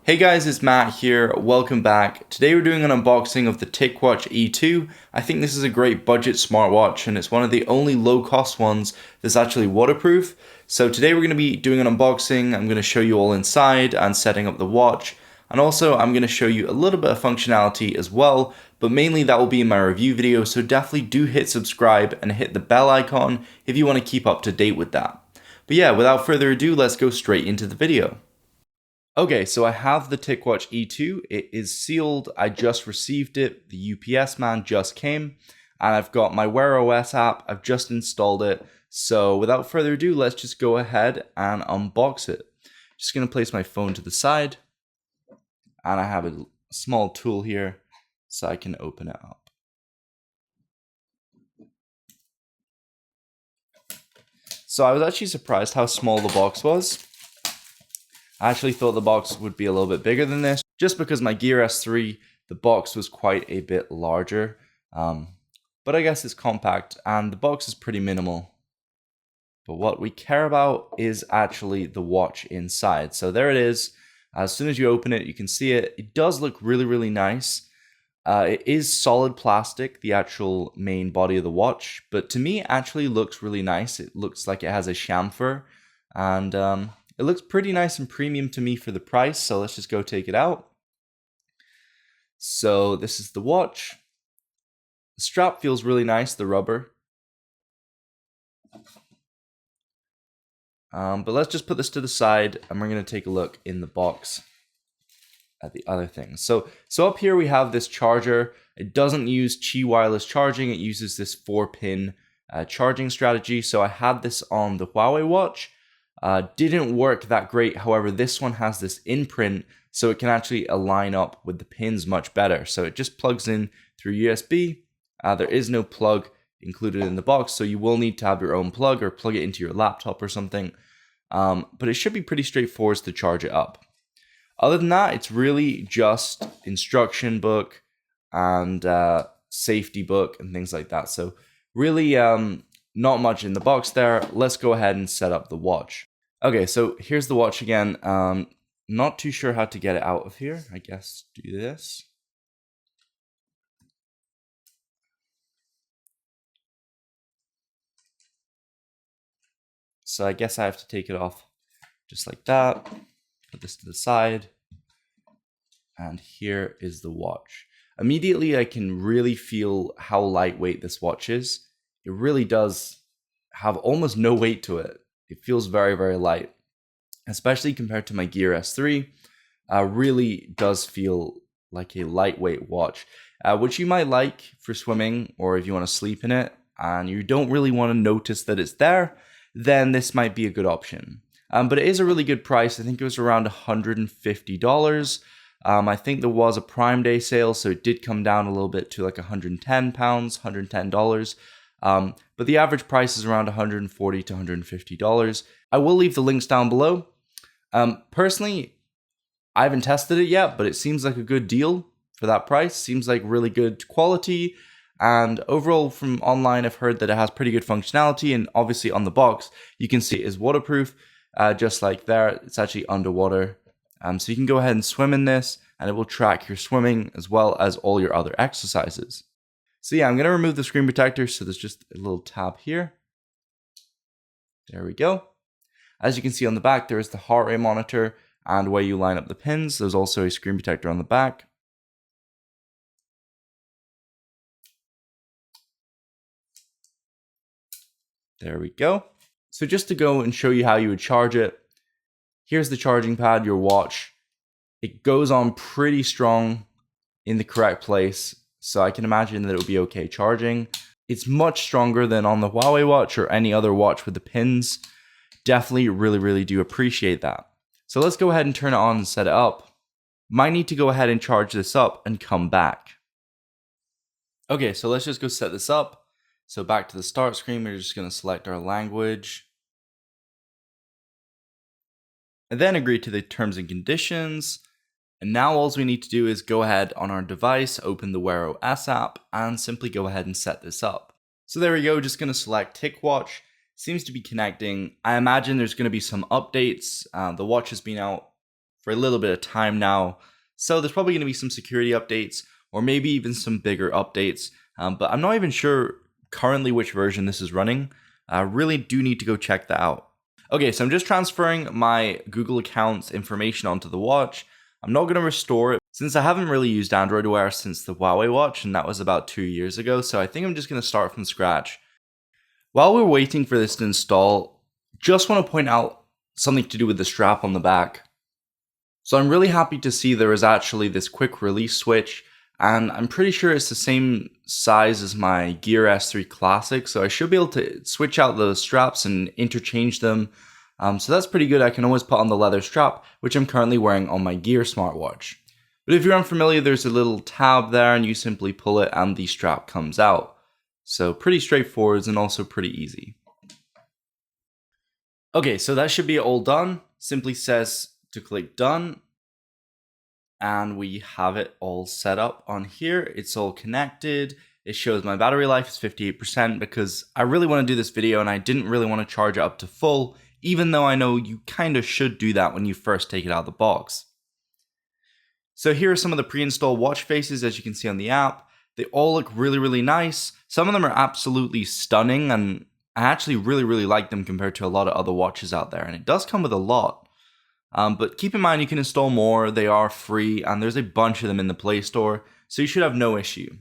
Hey guys, it's Matt here. Welcome back. Today we're doing an unboxing of the TicWatch E2. I think this is a great budget smartwatch and it's one of the only low-cost ones that's actually waterproof. So today we're going to be doing an unboxing. I'm going to show you all inside and setting up the watch. And also I'm going to show you a little bit of functionality as well, but mainly that will be in my review video. So definitely do hit subscribe and hit the bell icon if you want to keep up to date with that. But yeah, without further ado, let's go straight into the video. Okay, so I have the TicWatch E2. It is sealed. I just received it. The UPS man just came. And I've got my Wear OS app. I've just installed it. So without further ado, let's just go ahead and unbox it. Just going to place my phone to the side. And I have a small tool here so I can open it up. So I was actually surprised how small the box was. I actually thought the box would be a little bit bigger than this, just because my Gear S3, the box was quite a bit larger. But I guess it's compact, and the box is pretty minimal. But what we care about is actually the watch inside. So there it is. As soon as you open it, you can see it. It does look really, really nice. It is solid plastic, the actual main body of the watch. But to me, it actually looks really nice. It looks like it has a chamfer. And it looks pretty nice and premium to me for the price, so let's just go take it out. So this is the watch. The strap feels really nice, the rubber. But let's just put this to the side, and we're going to take a look in the box at the other things. So up here we have this charger. It doesn't use Qi wireless charging. It uses this 4-pin charging strategy. So I had this on the Huawei watch. Didn't work that great. However, this one has this imprint, so it can actually align up with the pins much better. So it just plugs in through USB. There is no plug included in the box, so you will need to have your own plug or plug it into your laptop or something. But it should be pretty straightforward to charge it up. Other than that, it's really just instruction book and safety book and things like that. So really not much in the box there. Let's go ahead and set up the watch. Okay, so here's the watch again. Not too sure how to get it out of here. I guess do this. So I guess I have to take it off just like that. Put this to the side. And here is the watch. Immediately I can really feel how lightweight this watch is. It really does have almost no weight to it. It feels very, very light, especially compared to my Gear S3. Really does feel like a lightweight watch, which you might like for swimming or if you want to sleep in it and you don't really want to notice that it's there, then this might be a good option. But it is a really good price. I think it was around $150. I think there was a Prime Day sale, so it did come down a little bit to like £110, $110. But the average price is around $140 to $150. I will leave the links down below. Personally, I haven't tested it yet, but it seems like a good deal for that price. Seems like really good quality. And overall from online, I've heard that it has pretty good functionality. And obviously on the box, you can see it is waterproof, just like there. It's actually underwater. So you can go ahead and swim in this and it will track your swimming as well as all your other exercises. So yeah, I'm going to remove the screen protector. So there's just a little tab here. There we go. As you can see on the back, there is the heart rate monitor and where you line up the pins. There's also a screen protector on the back. There we go. So just to go and show you how you would charge it, here's the charging pad, your watch. It goes on pretty strong in the correct place. So I can imagine that it will be okay charging. It's much stronger than on the Huawei watch or any other watch with the pins. Definitely really, really do appreciate that. So let's go ahead and turn it on and set it up. Might need to go ahead and charge this up and come back. Okay, so let's just go set this up. So back to the start screen, we're just going to select our language. And then agree to the terms and conditions. And now all we need to do is go ahead on our device, open the Wear OS app, and simply go ahead and set this up. So there we go, just going to select TicWatch. Seems to be connecting. I imagine there's going to be some updates. The watch has been out for a little bit of time now. So there's probably going to be some security updates or maybe even some bigger updates. But I'm not even sure currently which version this is running. I really do need to go check that out. Okay, so I'm just transferring my Google account's information onto the watch. I'm not going to restore it since I haven't really used Android Wear since the Huawei watch, and that was about 2 years ago. So I think I'm just going to start from scratch. While we're waiting for this to install, just want to point out something to do with the strap on the back. So I'm really happy to see there is actually this quick release switch, and I'm pretty sure it's the same size as my Gear S3 Classic, so I should be able to switch out the straps and interchange them. So that's pretty good. I can always put on the leather strap, which I'm currently wearing on my Gear smartwatch. But if you're unfamiliar, there's a little tab there and you simply pull it and the strap comes out. So pretty straightforward and also pretty easy. Okay, so that should be all done. Simply says to click done. And we have it all set up on here. It's all connected. It shows my battery life is 58% because I really want to do this video and I didn't really want to charge it up to full, even though I know you kind of should do that when you first take it out of the box. So here are some of the pre-installed watch faces, as you can see on the app. They all look really, really nice. Some of them are absolutely stunning, and I actually really, really like them compared to a lot of other watches out there, and it does come with a lot. But keep in mind you can install more, they are free, and there's a bunch of them in the Play Store, so you should have no issue.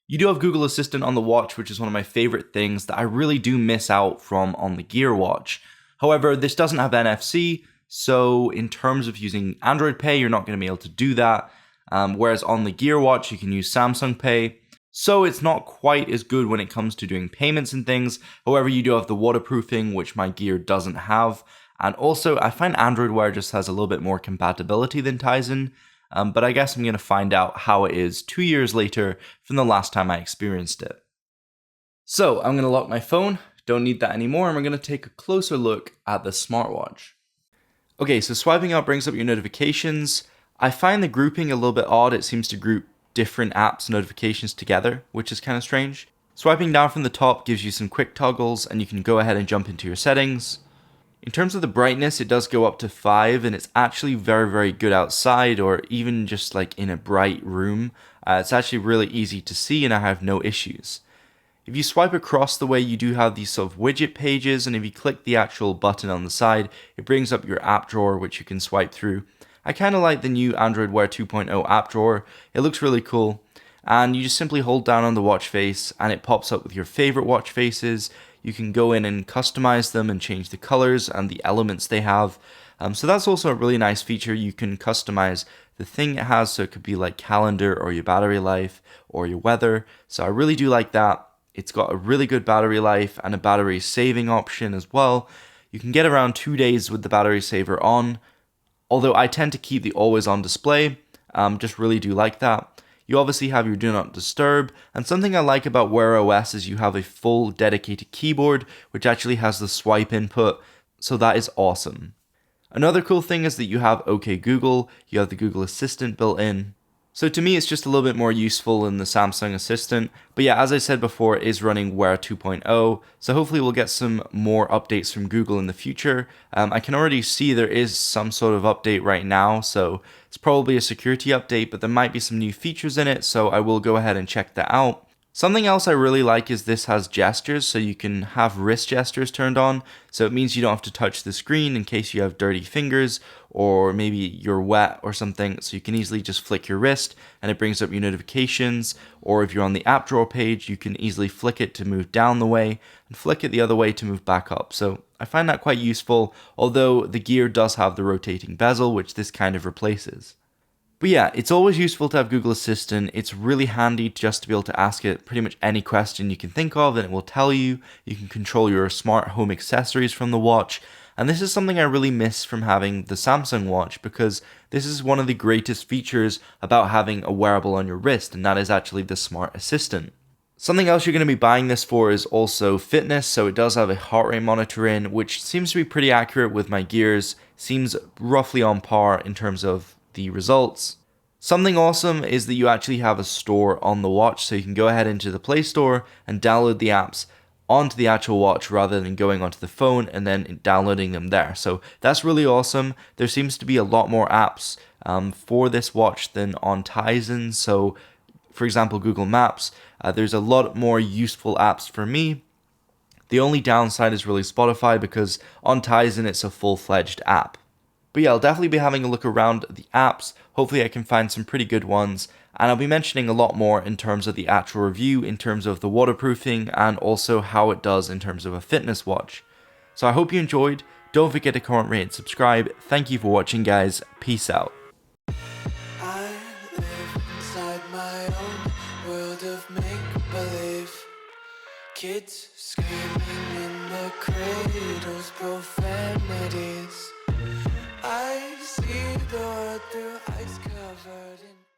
You do have Google Assistant on the watch, which is one of my favorite things that I really do miss out from on the Gear watch. However, this doesn't have NFC, so in terms of using Android Pay, you're not going to be able to do that. Whereas on the Gear watch, you can use Samsung Pay. So it's not quite as good when it comes to doing payments and things. However, you do have the waterproofing, which my Gear doesn't have. And also, I find Android Wear just has a little bit more compatibility than Tizen. But I guess I'm going to find out how it is 2 years later from the last time I experienced it. So I'm going to lock my phone. Don't need that anymore. And we're going to take a closer look at the smartwatch. Okay, so swiping up brings up your notifications. I find the grouping a little bit odd. It seems to group different apps notifications together, which is kind of strange. Swiping down from the top gives you some quick toggles and you can go ahead and jump into your settings. In terms of the brightness, it does go up to 5 and it's actually very, very good outside or even just like in a bright room. It's actually really easy to see and I have no issues. If you swipe across the way, you do have these sort of widget pages, and if you click the actual button on the side, it brings up your app drawer, which you can swipe through. I kind of like the new Android Wear 2.0 app drawer. It looks really cool. And you just simply hold down on the watch face and it pops up with your favorite watch faces. You can go in and customize them and change the colors and the elements they have. So that's also a really nice feature. You can customize the thing it has, so it could be like calendar or your battery life or your weather. So I really do like that. It's got a really good battery life and a battery saving option as well. You can get around 2 days with the battery saver on. Although I tend to keep the always on display, just really do like that. You obviously have your do not disturb, and something I like about Wear OS is you have a full dedicated keyboard, which actually has the swipe input, so that is awesome. Another cool thing is that you have OK Google, you have the Google Assistant built in. So to me, it's just a little bit more useful than the Samsung Assistant. But yeah, as I said before, it is running Wear 2.0. So hopefully we'll get some more updates from Google in the future. I can already see there is some sort of update right now. So it's probably a security update, but there might be some new features in it. So I will go ahead and check that out. Something else I really like is this has gestures, so you can have wrist gestures turned on, so it means you don't have to touch the screen in case you have dirty fingers, or maybe you're wet or something, so you can easily just flick your wrist and it brings up your notifications, or if you're on the app drawer page, you can easily flick it to move down the way, and flick it the other way to move back up, so I find that quite useful, although the Gear does have the rotating bezel, which this kind of replaces. But yeah, it's always useful to have Google Assistant. It's really handy just to be able to ask it pretty much any question you can think of and it will tell you. You can control your smart home accessories from the watch. And this is something I really miss from having the Samsung watch because this is one of the greatest features about having a wearable on your wrist, and that is actually the Smart Assistant. Something else you're going to be buying this for is also fitness, so it does have a heart rate monitor in, which seems to be pretty accurate with my Gears, seems roughly on par in terms of the results. Something awesome is that you actually have a store on the watch, so you can go ahead into the Play Store and download the apps onto the actual watch rather than going onto the phone and then downloading them there. So that's really awesome. There seems to be a lot more apps for this watch than on Tizen. So for example, Google Maps, there's a lot more useful apps for me. The only downside is really Spotify, because on Tizen it's a full-fledged app. But yeah, I'll definitely be having a look around the apps. Hopefully I can find some pretty good ones. And I'll be mentioning a lot more in terms of the actual review, in terms of the waterproofing, and also how it does in terms of a fitness watch. So I hope you enjoyed. Don't forget to comment, rate, and subscribe. Thank you for watching, guys. Peace out. I live inside my own world of make-believe. Kids screaming in the cradles, profanities. I see the world through ice covered in